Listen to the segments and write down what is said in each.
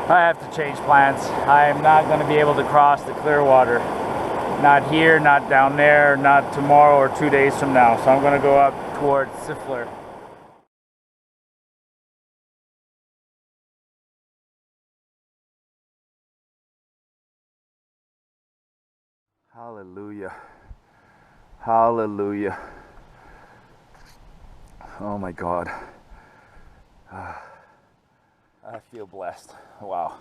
I have to change plans. I am not going to be able to cross the Clearwater. Not here, not down there, not tomorrow or 2 days from now. So I'm going to go up towards Siffleur. Hallelujah. Hallelujah. Oh my God. I feel blessed. Wow.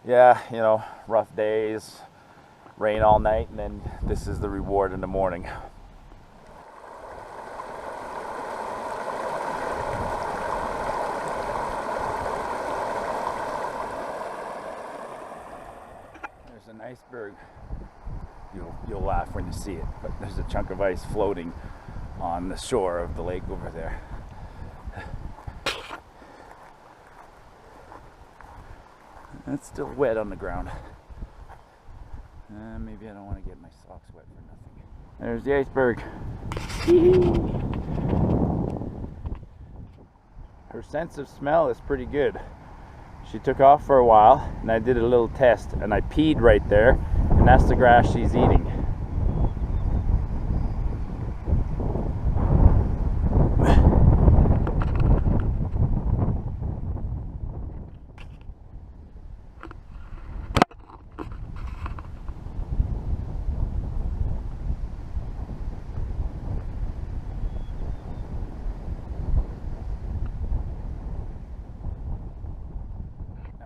Yeah, you know, rough days, rain all night, and then this is the reward in the morning. There's an iceberg. You'll laugh when you see it, but there's a chunk of ice floating on the shore of the lake over there. It's still wet on the ground. Maybe I don't want to get my socks wet for nothing. There's the iceberg. Her sense of smell is pretty good. She took off for a while, and I did a little test, and I peed right there, and that's the grass she's eating.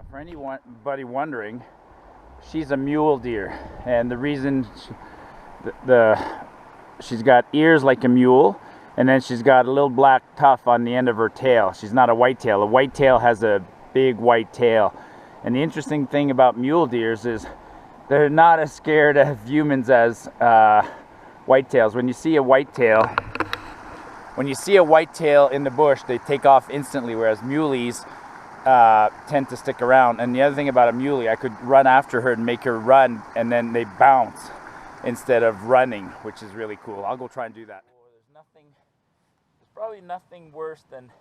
For anybody wondering, she's a mule deer, and the reason she's got ears like a mule, and then she's got a little black tuft on the end of her tail. She's not a whitetail. A whitetail has a big white tail, and the interesting thing about mule deers is they're not as scared of humans as whitetails. When you see a whitetail in the bush, they take off instantly, whereas muleys tend to stick around. And the other thing about a muley, I could run after her and make her run, and then they bounce instead of running, which is really cool. I'll go try and do that. There's probably nothing worse than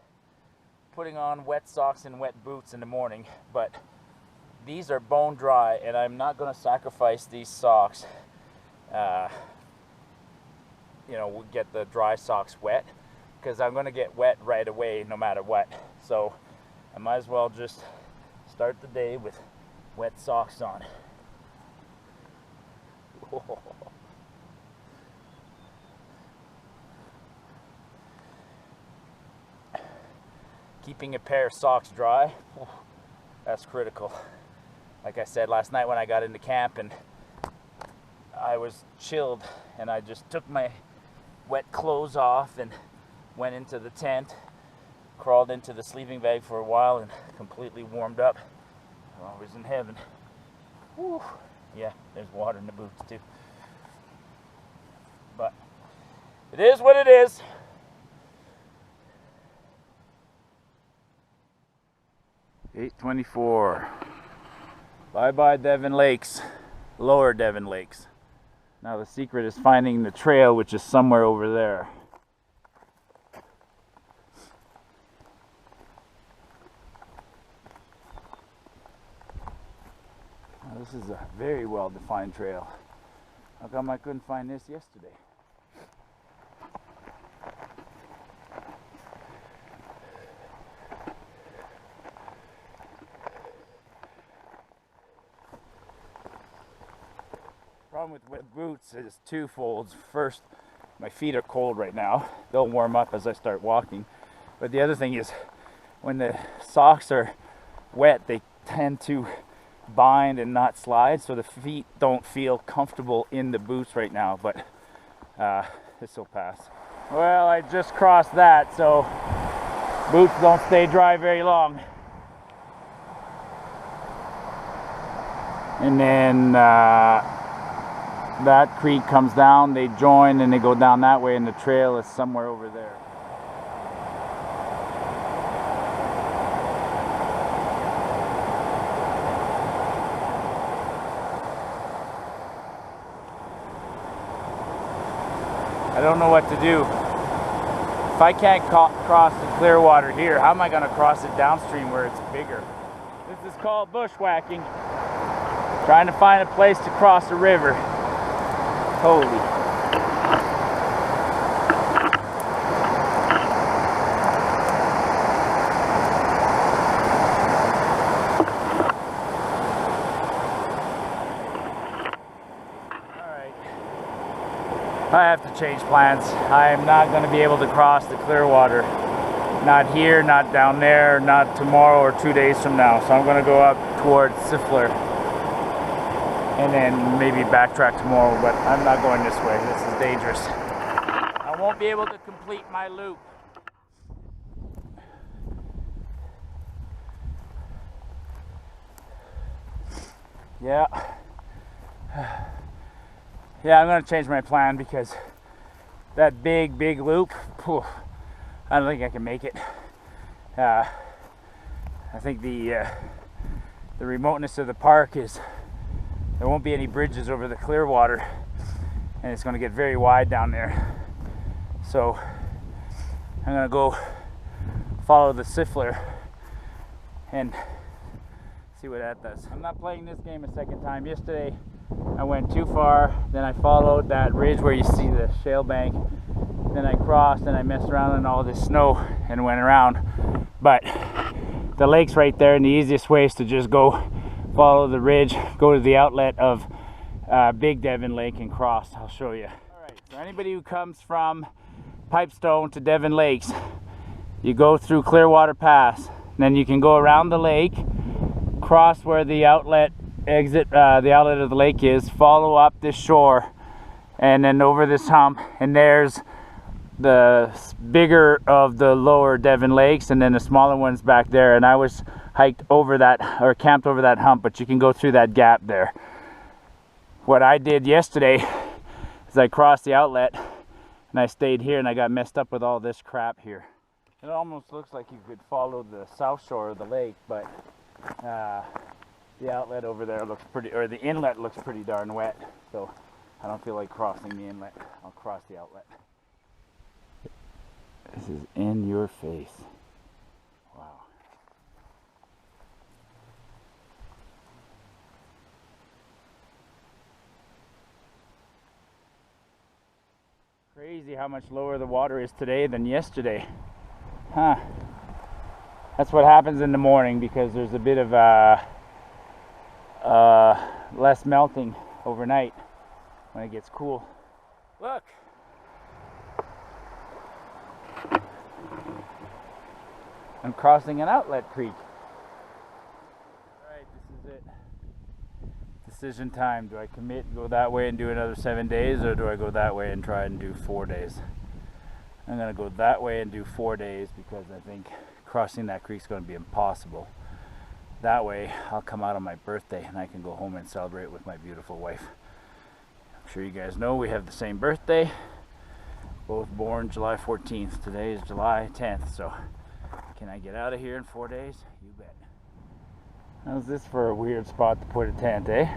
putting on wet socks and wet boots in the morning, but these are bone dry, and I'm not going to sacrifice these socks. We'll get the dry socks wet, because I'm going to get wet right away no matter what. So I might as well just start the day with wet socks on. Whoa. Keeping a pair of socks dry, that's critical. Like I said last night when I got into camp and I was chilled, and I just took my wet clothes off and went into the tent, crawled into the sleeping bag for a while, and completely warmed up. I was in heaven. Whew. Yeah, there's water in the boots too. But it is what it is. $8:24. Bye-bye Devon Lakes. Lower Devon Lakes. Now the secret is finding the trail, which is somewhere over there. Now, this is a very well-defined trail. How come I couldn't find this yesterday? Problem with wet boots is twofold. First, my feet are cold right now. They'll warm up as I start walking. But the other thing is, when the socks are wet, they tend to bind and not slide, so the feet don't feel comfortable in the boots right now, but this will pass. Well, I just crossed that, so boots don't stay dry very long. And then that creek comes down, they join, and they go down that way, and the trail is somewhere over there. I don't know what to do. If I can't cross the Clearwater here, how am I going to cross it downstream where it's bigger? This is called bushwhacking. Trying to find a place to cross a river. Holy. Alright. I have to change plans. I am not going to be able to cross the Clearwater. Not here, not down there, not tomorrow or 2 days from now. So I'm going to go up towards Siffleur and then maybe backtrack tomorrow, but I'm not going this way. This is dangerous. I won't be able to complete my loop. Yeah. Yeah, I'm going to change my plan because that big loop, phew, I don't think I can make it. I think the remoteness of the park is there won't be any bridges over the Clearwater, and it's going to get very wide down there. So I'm going to go follow the Siffleur and see what that does. I'm not playing this game a second time. Yesterday I went too far, then I followed that ridge where you see the shale bank. Then I crossed and I messed around in all this snow and went around. But the lake's right there, and the easiest way is to just go follow the ridge, go to the outlet of Big Devon Lake and cross. I'll show you. Alright, so anybody who comes from Pipestone to Devon Lakes, you go through Clearwater Pass, then you can go around the lake, cross where the outlet exit, the outlet of the lake is, follow up this shore, and then over this hump, and there's the bigger of the lower Devon Lakes, and then the smaller ones back there. And I was hiked over that, or camped over that hump, but you can go through that gap there. What I did yesterday is I crossed the outlet and I stayed here, and I got messed up with all this crap here. It almost looks like you could follow the south shore of the lake, but the outlet over there looks pretty, or the inlet looks pretty darn wet, so I don't feel like crossing the inlet. I'll cross the outlet. This is in your face. Wow. Crazy how much lower the water is today than yesterday. Huh. That's what happens in the morning, because there's a bit of less melting overnight when it gets cool. Look. I'm crossing an outlet creek. Alright, this is it. Decision time. Do I commit and go that way and do another 7 days, or do I go that way and try and do 4 days? I'm going to go that way and do 4 days, because I think crossing that creek is going to be impossible. That way I'll come out on my birthday and I can go home and celebrate with my beautiful wife. I'm sure you guys know we have the same birthday. Both born July 14th. Today is July 10th, so can I get out of here in 4 days? You bet. How's this for a weird spot to put a tent, eh?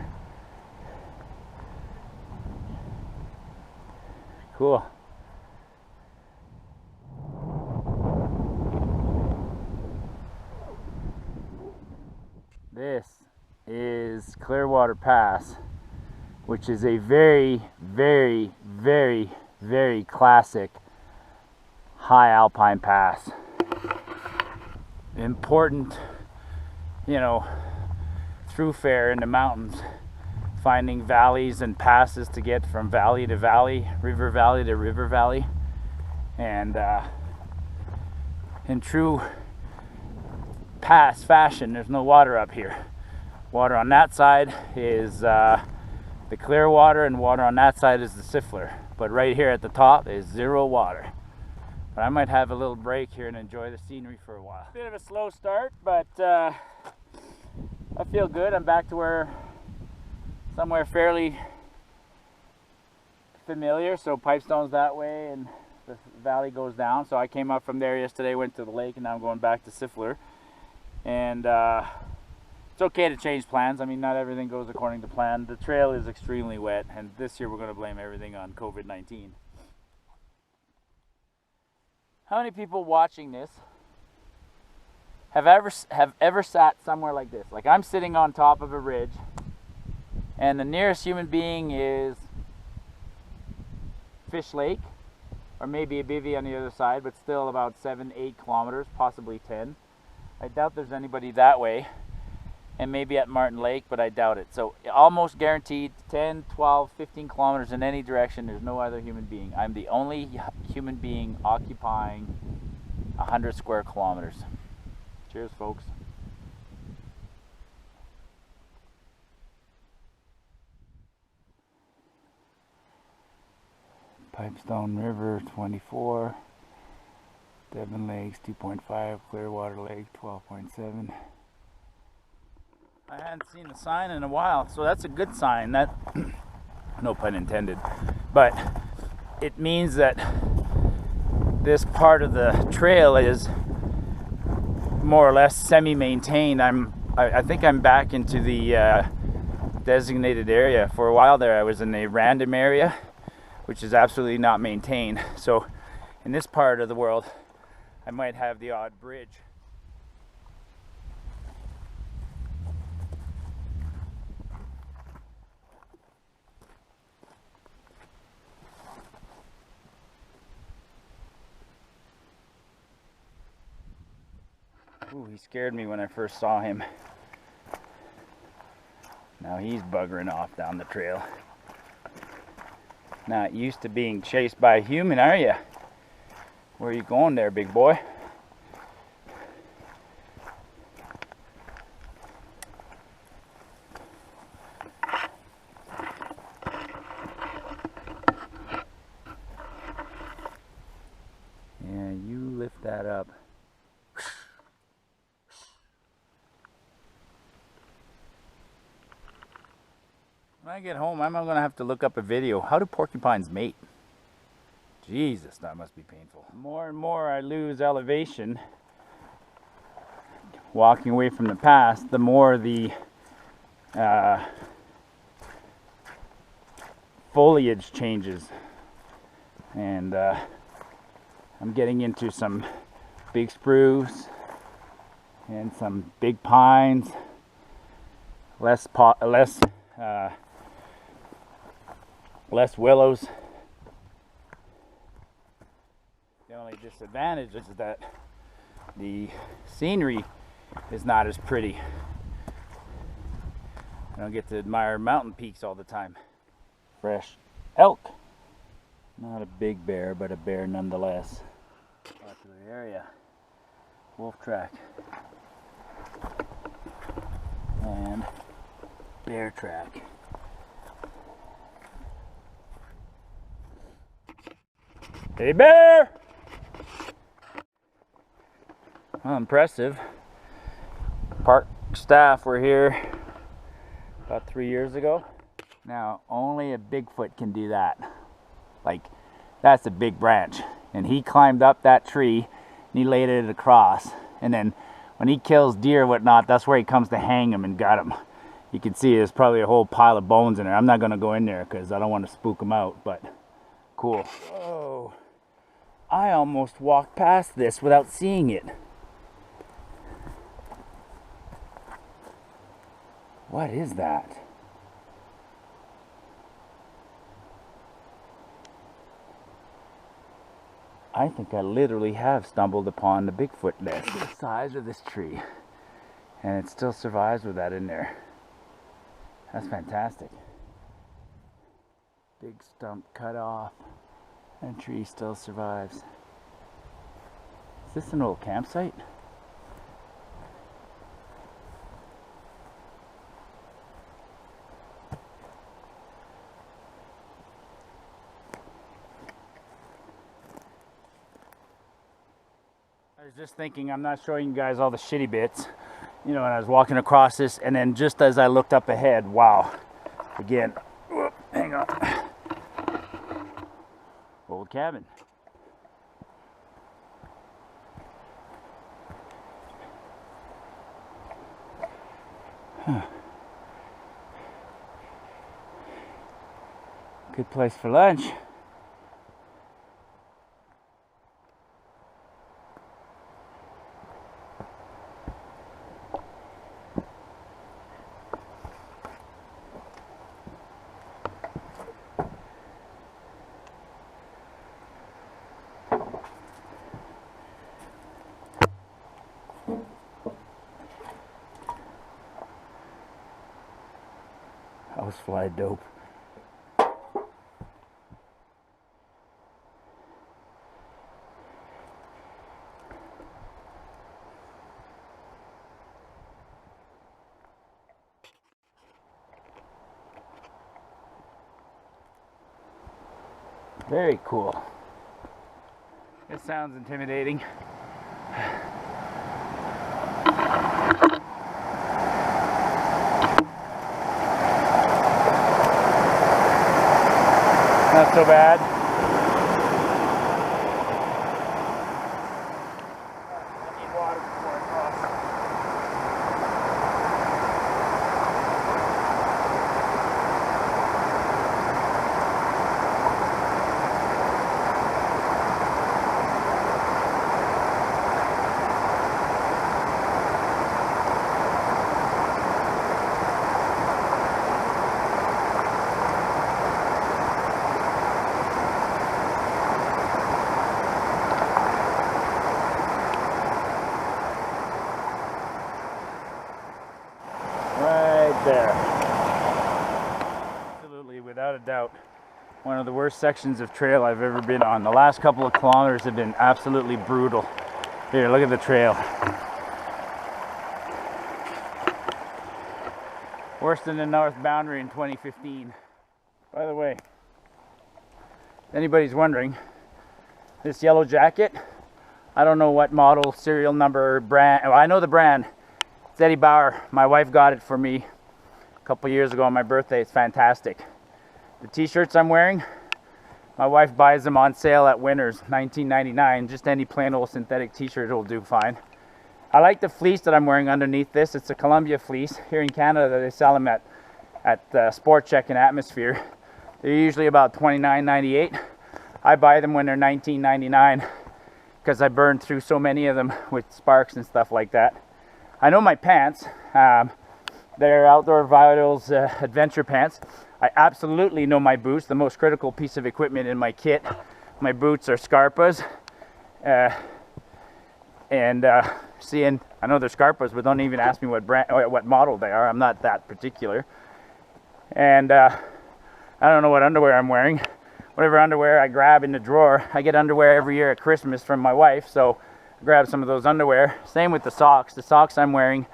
Cool. This is Clearwater Pass, which is a very, very, very, very classic high alpine pass. Important, you know, thoroughfare in the mountains, finding valleys and passes to get from valley to valley, river valley to river valley. And in true pass fashion, there's no water up here. Water on that side is the Clearwater, and water on that side is the Siffleur. But right here at the top is zero water. But I might have a little break here and enjoy the scenery for a while. Bit of a slow start, but I feel good. I'm back to somewhere fairly familiar. So Pipestone's that way and the valley goes down. So I came up from there yesterday, went to the lake, and now I'm going back to Siffleur. And it's okay to change plans. I mean, not everything goes according to plan. The trail is extremely wet, and this year we're going to blame everything on COVID-19. How many people watching this have ever sat somewhere like this. Like I'm sitting on top of a ridge, and the nearest human being is Fish Lake, or maybe a bivvy on the other side, but still about 7-8 kilometers, possibly 10. I doubt there's anybody that way, and maybe at Martin Lake, but I doubt it. So almost guaranteed 10, 12, 15 kilometers in any direction, there's no other human being. I'm the only human being occupying 100 square kilometers. Cheers, folks. Pipestone River, 24. Devon Lakes, 2.5. Clearwater Lake, 12.7. I hadn't seen the sign in a while, so that's a good sign. That, no pun intended, but it means that this part of the trail is more or less semi-maintained. I think I'm back into the designated area. For a while there, I was in a random area, which is absolutely not maintained. So in this part of the world, I might have the odd bridge. Ooh, he scared me when I first saw him. Now he's buggering off down the trail. Not used to being chased by a human, are you? Where are you going there, big boy? Yeah, you lift that up. When I get home, I'm going to have to look up a video. How do porcupines mate? Jesus, that must be painful. More and more I lose elevation walking away from the past, the more the foliage changes. And I'm getting into some big spruce and some big pines, less willows. The only disadvantage is that the scenery is not as pretty. I don't get to admire mountain peaks all the time. Fresh elk. Not a big bear, but a bear nonetheless. Popular area. Wolf track. And bear track. Hey, bear! Well, impressive. Park staff were here about 3 years ago. Now, only a Bigfoot can do that. Like, that's a big branch. And he climbed up that tree and he laid it across. And then when he kills deer and whatnot, that's where he comes to hang him and gut him. You can see there's probably a whole pile of bones in there. I'm not going to go in there because I don't want to spook him out, but cool. Whoa. I almost walked past this without seeing it. What is that? I think I literally have stumbled upon the Bigfoot nest. Look at the size of this tree. And it still survives with that in there. That's fantastic. Big stump cut off. And tree still survives. Is this an old campsite? I was just thinking, I'm not showing you guys all the shitty bits. You know, when I was walking across this, and then just as I looked up ahead, wow. Again, whoop, hang on. Old cabin. Huh. Good place for lunch. housefly dope. Very cool. It sounds intimidating. Not so bad. I need water before I cross. There. Absolutely, without a doubt, one of the worst sections of trail I've ever been on. The last couple of kilometers have been absolutely brutal. Here, look at the trail. Worse than the north boundary in 2015. By the way, if anybody's wondering, this yellow jacket, I don't know what model, serial number, brand. Well, I know the brand. It's Eddie Bauer. My wife got it for me a couple years ago on my birthday. It's fantastic. The t-shirts I'm wearing, my wife buys them on sale at Winners, $19.99. Just any plain old synthetic t-shirt will do fine. I like the fleece that I'm wearing underneath this. It's a Columbia fleece. Here in Canada, they sell them at Sport Check and Atmosphere. They're usually about $29.98. I buy them when they're $19.99 because I burned through so many of them with sparks and stuff like that. I know my pants. They're Outdoor Vitals adventure pants. I absolutely know my boots, the most critical piece of equipment in my kit. My boots are Scarpas. Seeing, I know they're Scarpas, but don't even ask me what brand, or what model they are. I'm not that particular. And I don't know what underwear I'm wearing. Whatever underwear I grab in the drawer. I get underwear every year at Christmas from my wife, so I grab some of those underwear. Same with the socks. The socks I'm wearing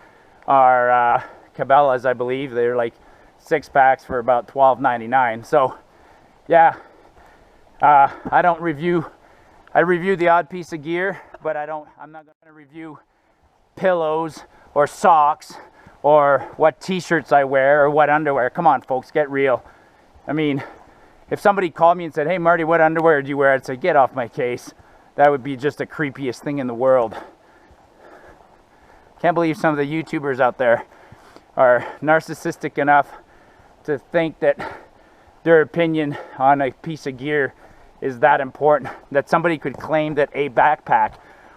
are Cabela's, I believe. They're like 6 packs for about $12.99. So yeah, I review the odd piece of gear, but I'm not going to review pillows or socks or what t-shirts I wear or what underwear. Come on, folks, get real. I mean, if somebody called me and said, "Hey Marty, what underwear do you wear?" I'd say, "Get off my case." That would be just the creepiest thing in the world. Can't believe some of the YouTubers out there are narcissistic enough to think that their opinion on a piece of gear is that important, that somebody could claim that a backpack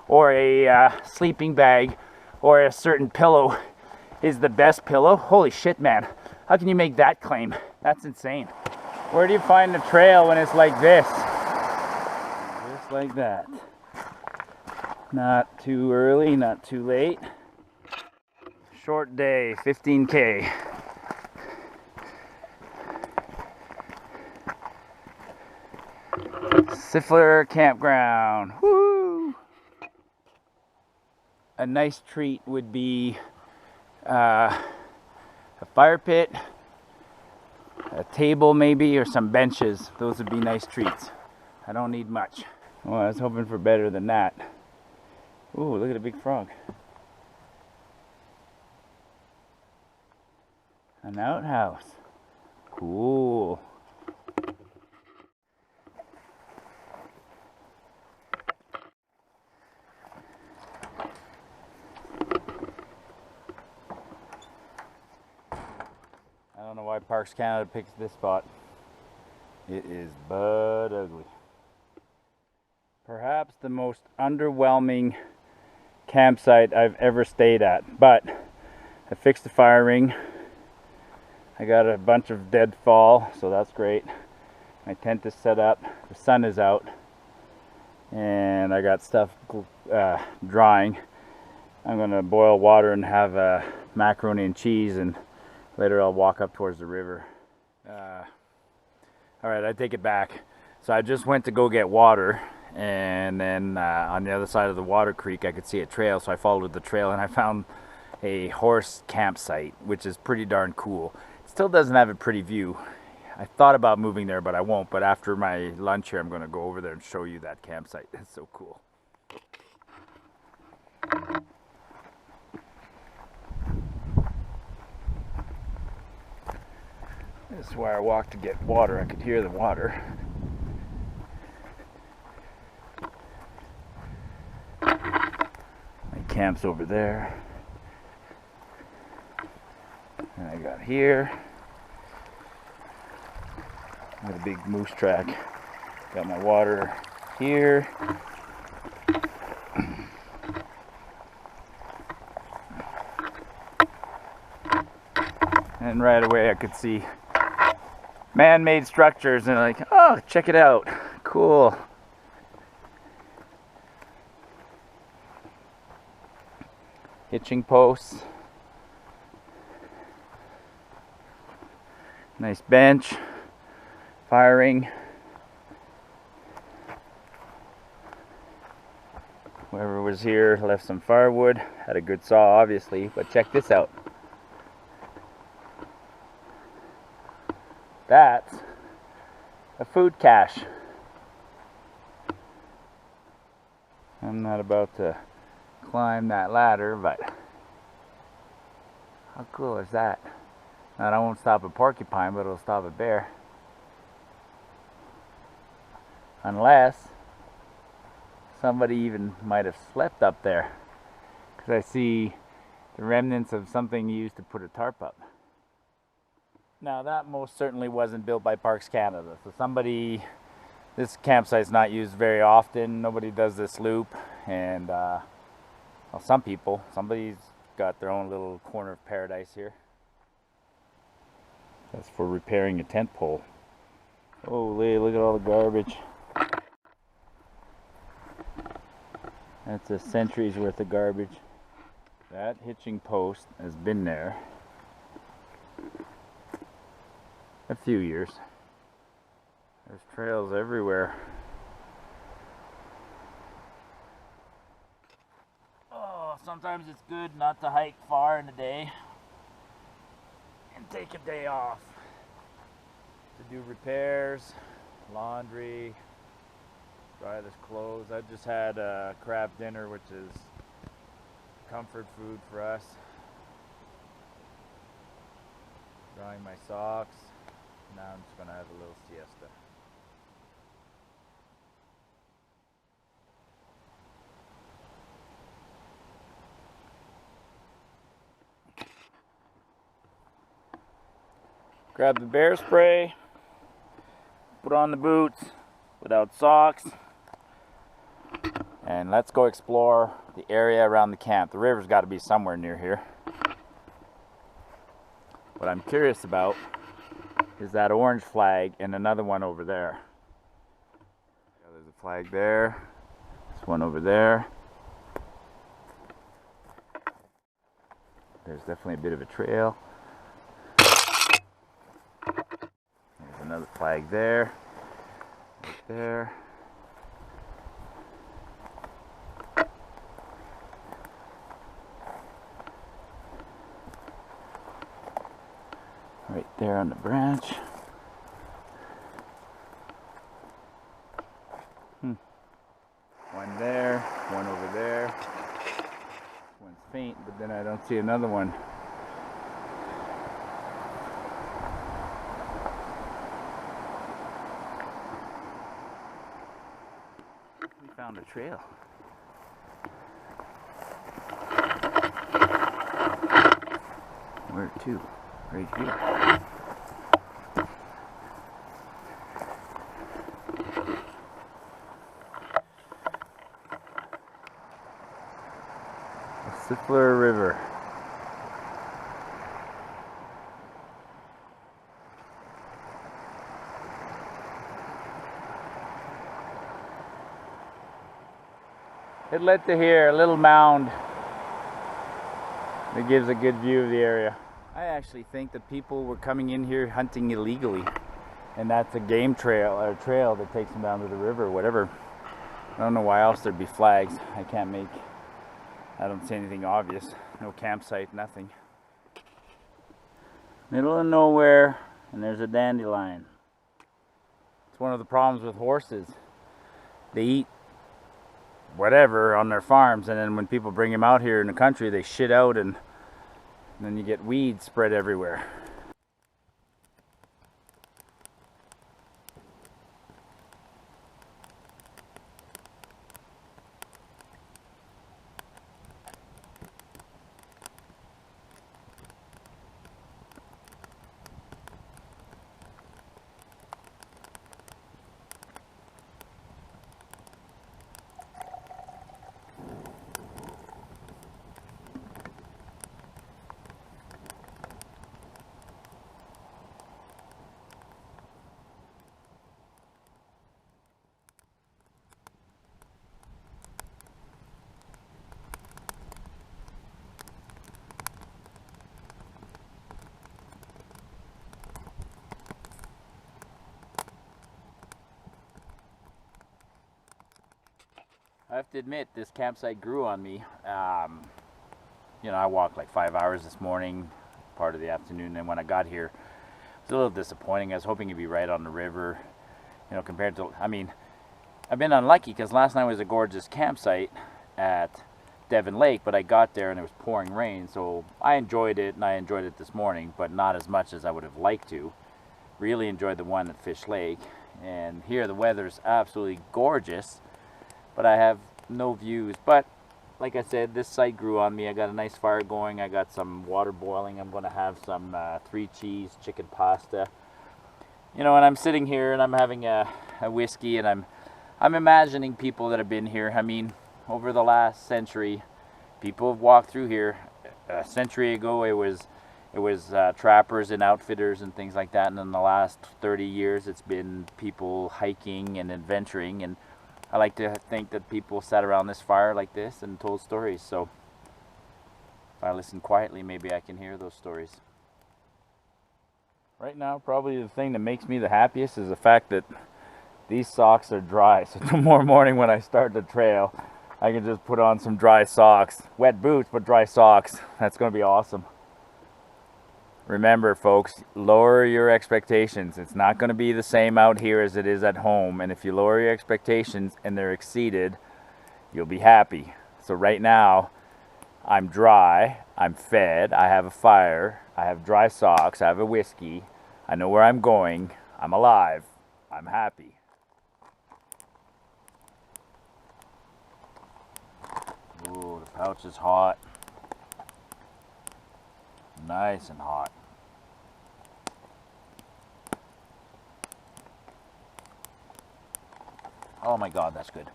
or a sleeping bag or a certain pillow is the best pillow. Holy shit, man. How can you make that claim? That's insane. Where do you find the trail when it's like this? Just like that. Not too early, not too late. Short day, 15K. Siffleur campground. Woo! A nice treat would be a fire pit, a table maybe, or some benches. Those would be nice treats. I don't need much. Well, I was hoping for better than that. Ooh, look at a big frog. An outhouse. Cool. I don't know why Parks Canada picks this spot. It is butt ugly. Perhaps the most underwhelming campsite I've ever stayed at, but I fixed the fire ring. I got a bunch of deadfall, so that's great. My tent is set up, the sun is out, and I got stuff drying. I'm gonna boil water and have macaroni and cheese, and later I'll walk up towards the river. All right, I take it back. So I just went to go get water, and then on the other side of the water creek I could see a trail, so I followed the trail and I found a horse campsite, which is pretty darn cool. It still doesn't have a pretty view. I thought about moving there, but I won't. But after my lunch here, I'm going to go over there and show you that campsite. It's so cool. This is where I walked to get water. I could hear the water. My camp's over there. And I got here. Got a big moose track. Got my water here. And right away I could see man-made structures, and like, oh, check it out. Cool. Hitching posts. Nice bench. Firing. Whoever was here left some firewood. Had a good saw, obviously, but check this out. That's a food cache. I'm not about to climb that ladder, but how cool is that? Now, I won't stop a porcupine, but it'll stop a bear. Unless somebody even might have slept up there, because I see the remnants of something used to put a tarp up. Now, that most certainly wasn't built by Parks Canada. So this campsite's not used very often. Nobody does this loop. And, well, somebody's got their own little corner of paradise here. That's for repairing a tent pole. Holy, look at all the garbage. That's a century's worth of garbage. That hitching post has been there a few years. There's trails everywhere. Oh, sometimes it's good not to hike far in a day and take a day off to do repairs, laundry, dry this clothes. I just had a crab dinner, which is comfort food for us. Drying my socks. Now I'm just gonna have a little siesta. Grab the bear spray, put on the boots without socks, and let's go explore the area around the camp. The river's got to be somewhere near here. What I'm curious about is that orange flag and another one over there. There's a flag there. There's one over there. There's definitely a bit of a trail. There's another flag there. Right there. Right there on the branch. One there, one over there. One's faint, but then I don't see another one. We found a trail. Where to? Right here. The Siffleur River. It led to here, a little mound that gives a good view of the area. I actually think that people were coming in here hunting illegally, and that's a game trail or trail that takes them down to the river or whatever. I don't know why else there'd be flags. I don't see anything obvious. No campsite, nothing. Middle of nowhere, and there's a dandelion. It's one of the problems with horses. They eat whatever on their farms, and then when people bring them out here in the country, they shit out, and then you get weeds spread everywhere. I have to admit, this campsite grew on me. You know, I walked like 5 hours this morning, part of the afternoon, and when I got here, it was a little disappointing. I was hoping it'd be right on the river, you know, compared to, I mean, I've been unlucky because last night was a gorgeous campsite at Devon Lake, but I got there and it was pouring rain, so I enjoyed it, and I enjoyed it this morning, but not as much as I would have liked to. Really enjoyed the one at Fish Lake, and here the weather's absolutely gorgeous, but I have no views. But like I said, this site grew on me. I got a nice fire going. I got some water boiling. I'm going to have some 3 cheese chicken pasta. You know, and I'm sitting here and I'm having a whiskey, and I'm imagining people that have been here. I mean, over the last century, people have walked through here. A century ago, it was trappers and outfitters and things like that, and in the last 30 years, it's been people hiking and adventuring. And I like to think that people sat around this fire like this and told stories. So if I listen quietly, maybe I can hear those stories. Right now, probably the thing that makes me the happiest is the fact that these socks are dry. So tomorrow morning when I start the trail, I can just put on some dry socks. Wet boots, but dry socks. That's going to be awesome. Remember, folks, lower your expectations. It's not going to be the same out here as it is at home. And if you lower your expectations and they're exceeded, you'll be happy. So right now, I'm dry, I'm fed, I have a fire, I have dry socks, I have a whiskey, I know where I'm going, I'm alive, I'm happy. Ooh, the pouch is hot. Nice and hot. Oh my God, that's good.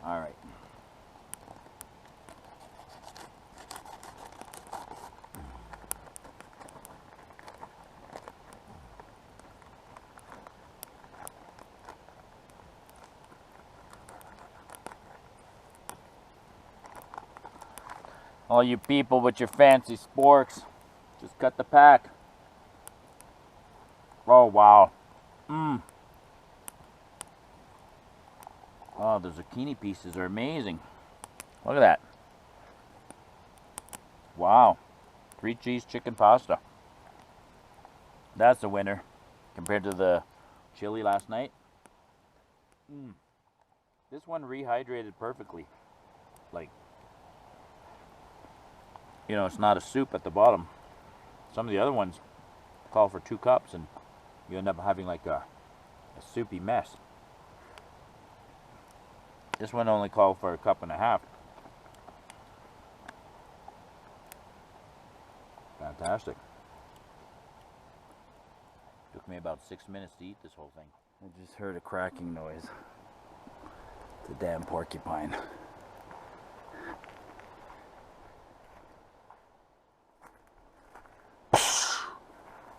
All right. All you people with your fancy sporks, just cut the pack. Oh, wow. Oh, the zucchini pieces are amazing. Look at that. Wow. 3 cheese chicken pasta. That's a winner compared to the chili last night. This one rehydrated perfectly. Like, you know, it's not a soup at the bottom. Some of the other ones call for 2 cups and you end up having like a soupy mess. This one only called for 1.5 cups. Fantastic. Took me about 6 minutes to eat this whole thing. I just heard a cracking noise. It's a damn porcupine.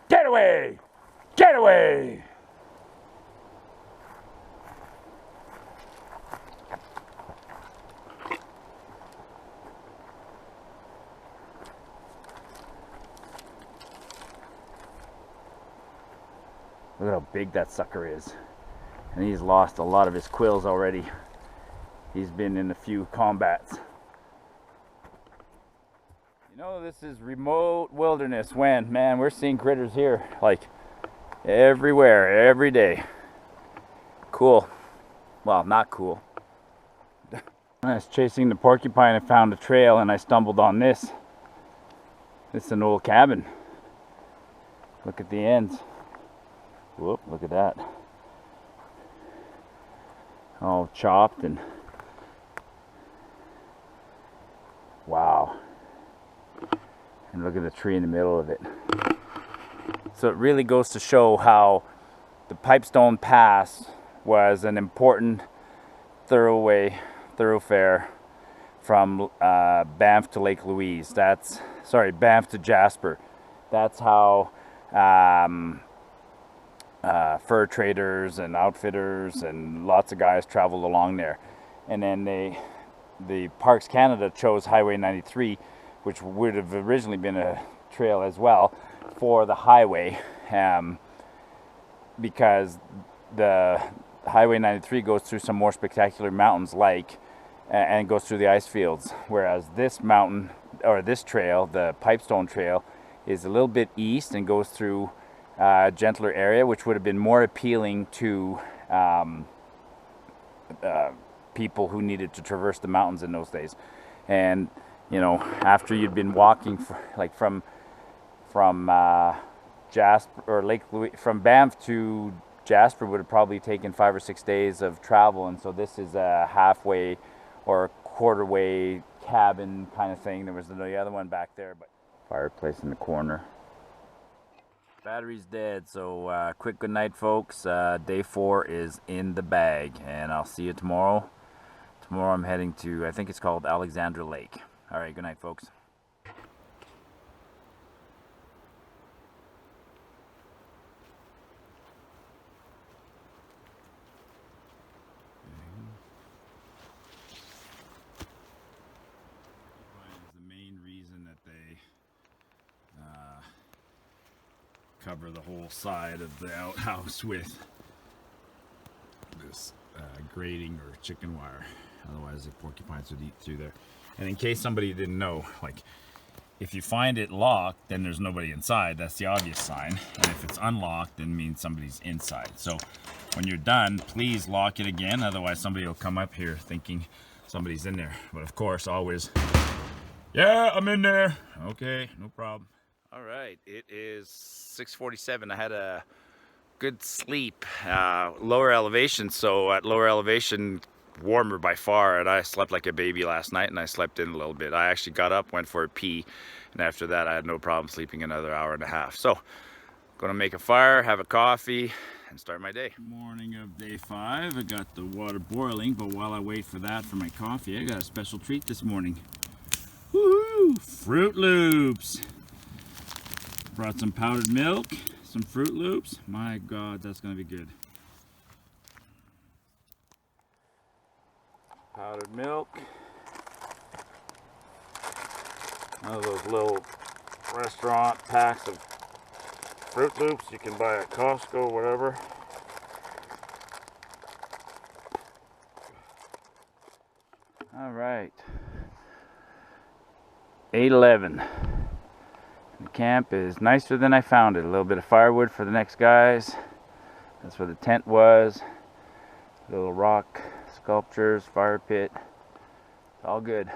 Get away! Get away! Look at how big that sucker is. And he's lost a lot of his quills already. He's been in a few combats. You know, this is remote wilderness when, man, we're seeing critters here like everywhere, every day. Cool. Well, not cool. I was chasing the porcupine and found a trail, and I stumbled on this. This is an old cabin. Look at the ends. Whoop, look at that. All chopped and wow. And look at the tree in the middle of it. So it really goes to show how the Pipestone Pass was an important thoroughfare from Banff to Lake Louise. Banff to Jasper. That's how fur traders and outfitters and lots of guys traveled along there. And then the Parks Canada chose Highway 93, which would have originally been a trail as well, for the highway, because the Highway 93 goes through some more spectacular mountains and goes through the ice fields, whereas this mountain, or this trail, the Pipestone Trail, is a little bit east and goes through a gentler area, which would have been more appealing to people who needed to traverse the mountains in those days. And you know, after you'd been walking from Jasper or Lake Louise, from Banff to Jasper would have probably taken 5 or 6 days of travel, and so this is a halfway or a quarter way cabin kind of thing. There was the other one back there, but fireplace in the corner. Battery's dead, so quick good night, folks. Day 4 is in the bag, and I'll see you tomorrow. Tomorrow I'm heading to, I think it's called Alexandra Lake. All right, good night, folks. The main reason that they cover the whole side of the outhouse with this grating or chicken wire. Otherwise, the porcupines would eat through there. And in case somebody didn't know, like, if you find it locked, then there's nobody inside. That's the obvious sign. And if it's unlocked, then it means somebody's inside. So when you're done, please lock it again. Otherwise, somebody will come up here thinking somebody's in there. But of course, always, yeah, I'm in there. Okay, no problem. All right, it is 6:47. I had a good sleep, lower elevation. So at lower elevation, warmer by far, and I slept like a baby last night, and I slept in a little bit. I actually got up, went for a pee, and after that I had no problem sleeping another hour and a half. So gonna make a fire, have a coffee, and start my day. Morning of day 5. I got the water boiling, but while I wait for that for my coffee, I got a special treat this morning. Woohoo! Fruit Loops. Brought some powdered milk, some Fruit Loops. My God, that's gonna be good. Powdered milk. One of those little restaurant packs of Fruit Loops you can buy at Costco, whatever. All right. 8:11. The camp is nicer than I found it. A little bit of firewood for the next guys. That's where the tent was. Little rock sculptures, fire pit. It's all good.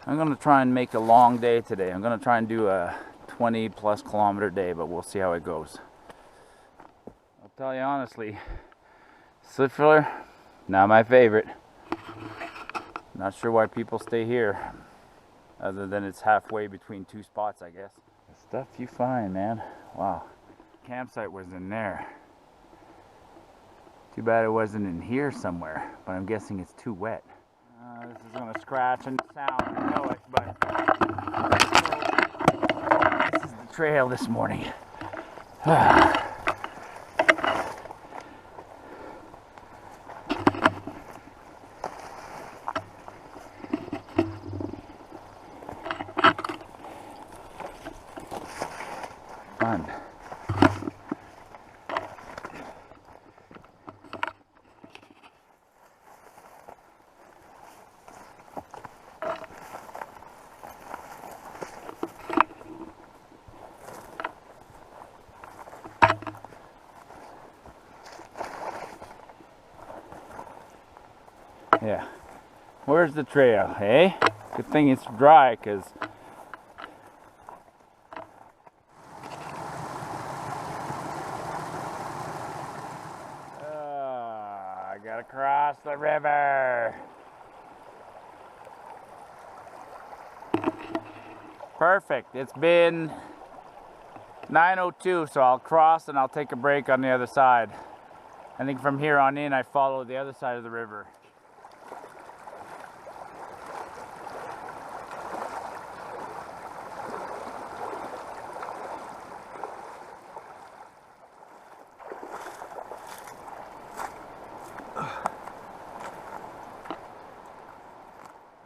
I'm gonna try and make a long day today. I'm gonna try and do a 20+ kilometer day, but we'll see how it goes. I'll tell you honestly, Siffleur, not my favorite. Not sure why people stay here, other than it's halfway between 2 spots, I guess. The stuff you find, man. Wow. Campsite was in there. Too bad it wasn't in here somewhere, but I'm guessing it's too wet. This is gonna scratch and sound, I know it, but this is the trail this morning. Fun. Yeah. Where's the trail, hey? Good thing it's dry, because I gotta cross the river. Perfect. It's been 9:02, so I'll cross and I'll take a break on the other side. I think from here on in, I follow the other side of the river.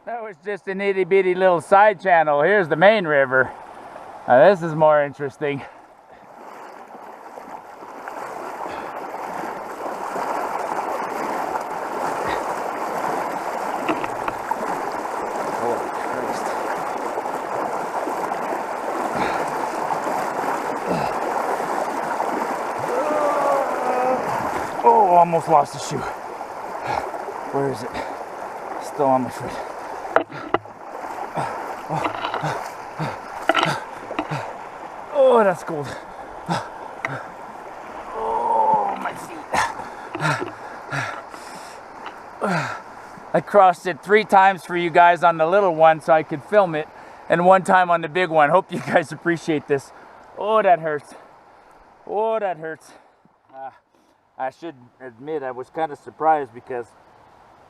That was just an itty bitty little side channel. Here's the main river. Now this is more interesting. Oh, almost lost the shoe. Where is it? Still on my foot. Oh, that's cold. Oh, my feet. I crossed it 3 times for you guys on the little one so I could film it, and 1 time on the big one. Hope you guys appreciate this. Oh, that hurts. Oh, that hurts. I should admit I was kind of surprised, because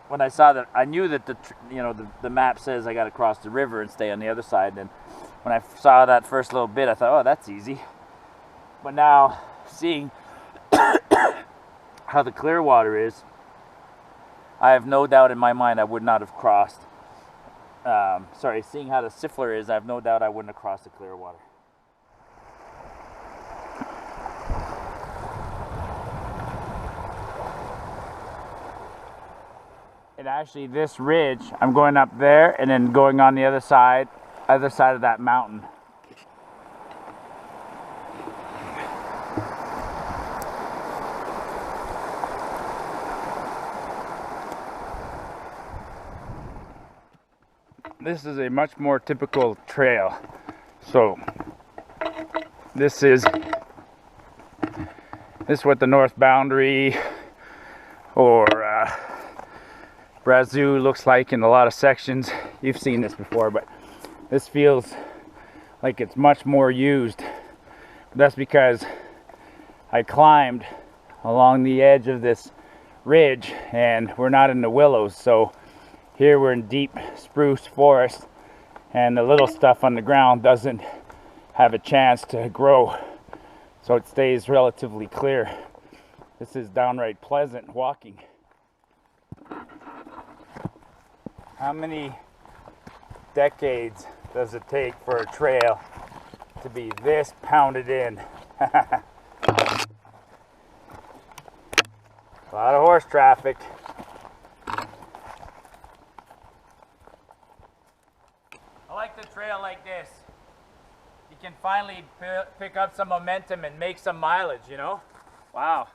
when I saw that, I knew that the map says I got to cross the river and stay on the other side. And when I saw that first little bit, I thought, oh, that's easy. But now, seeing how the Clearwater is, I have no doubt in my mind I would not have crossed. Seeing how the Siffleur is, I have no doubt I wouldn't have crossed the Clearwater. And actually, this ridge, I'm going up there and then going on the other side of that mountain. This is a much more typical trail. So this is what the north boundary or Brazil looks like in a lot of sections. You've seen this before, but this feels like it's much more used. That's because I climbed along the edge of this ridge and we're not in the willows, so here we're in deep spruce forest and the little stuff on the ground doesn't have a chance to grow, so it stays relatively clear. This is downright pleasant walking. How many decades does it take for a trail to be this pounded in? A lot of horse traffic. I like the trail like this. You can finally pick up some momentum and make some mileage, you know? Wow.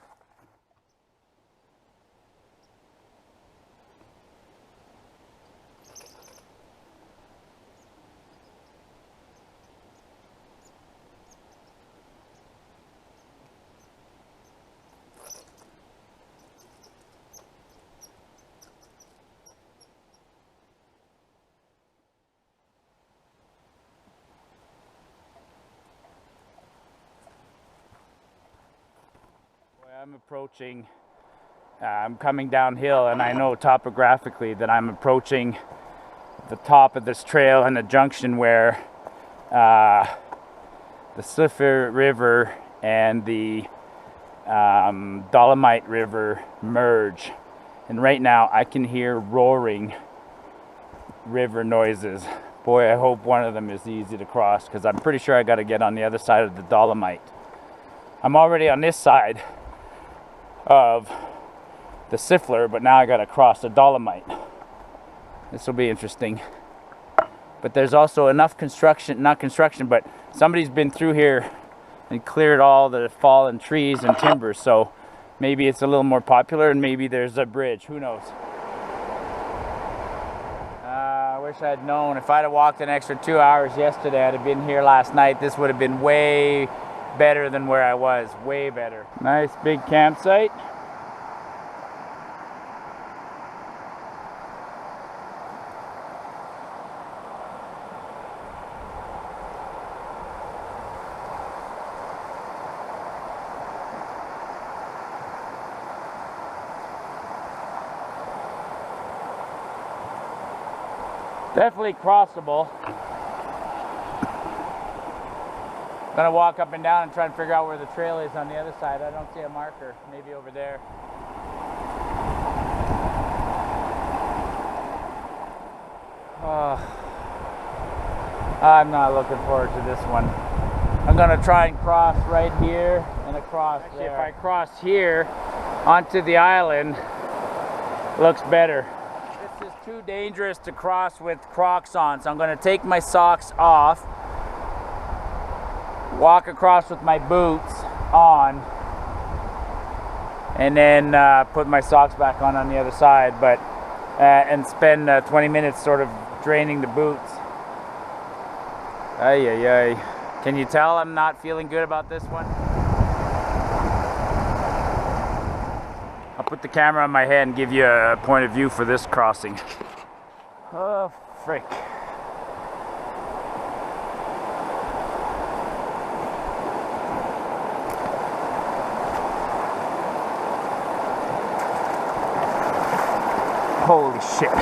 I'm coming downhill, and I know topographically that I'm approaching the top of this trail in a junction where the Siffleur River and the Dolomite River merge. And right now I can hear roaring river noises. Boy, I hope one of them is easy to cross, because I'm pretty sure I got to get on the other side of the Dolomite. I'm already on this side of the Siffleur, but now I gotta cross the Dolomite. This will be interesting. But there's also enough construction, not construction, but somebody's been through here and cleared all the fallen trees and timber, so maybe it's a little more popular and maybe there's a bridge, who knows. wish I'd known. If I'd have walked an extra 2 hours yesterday, I'd have been here last night. This would have been way better than where I was. Way better. Nice big campsite. Definitely crossable. Gonna walk up and down and try and figure out where the trail is on the other side. I don't see a marker. Maybe over there. I'm not looking forward to this one. I'm gonna try and cross right here and across there. If I cross here onto the island, looks better. This is too dangerous to cross with Crocs on, so I'm going to take my socks off, walk across with my boots on, and then put my socks back on the other side, but and spend 20 minutes sort of draining the boots. Ay, ay, ay. Can you tell I'm not feeling good about this one? I'll put the camera on my head and give you a point of view for this crossing. Oh, frick. Holy shit.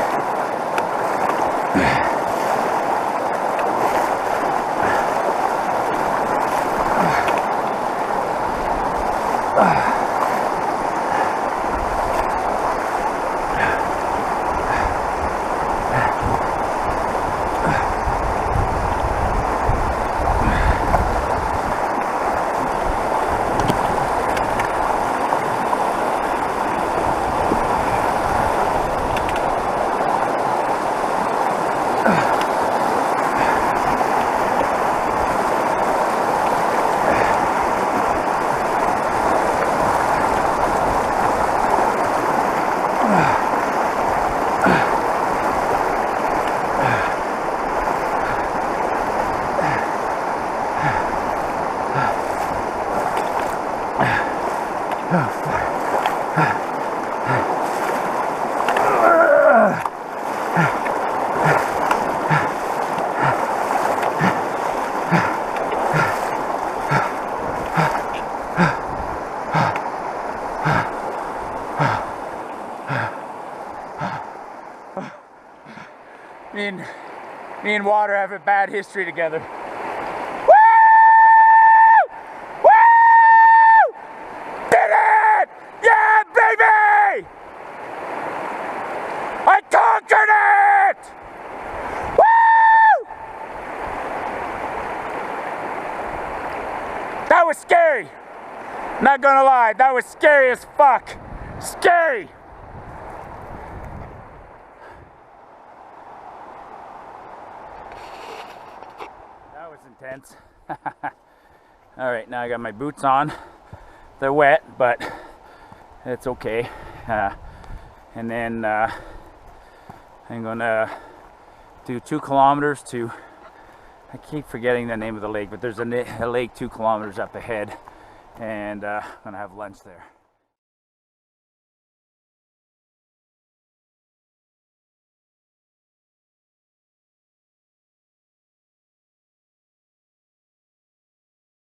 Me and water have a bad history together. Woo! Woo! Did it! Yeah, baby! I conquered it! Woo! That was scary. Not gonna lie, that was scary as fuck. Scary! Intense. All right, now I got my boots on. They're wet, but it's okay. And then I'm gonna do 2 kilometers to, I keep forgetting the name of the lake, but there's a lake 2 kilometers up ahead, and I'm gonna have lunch there.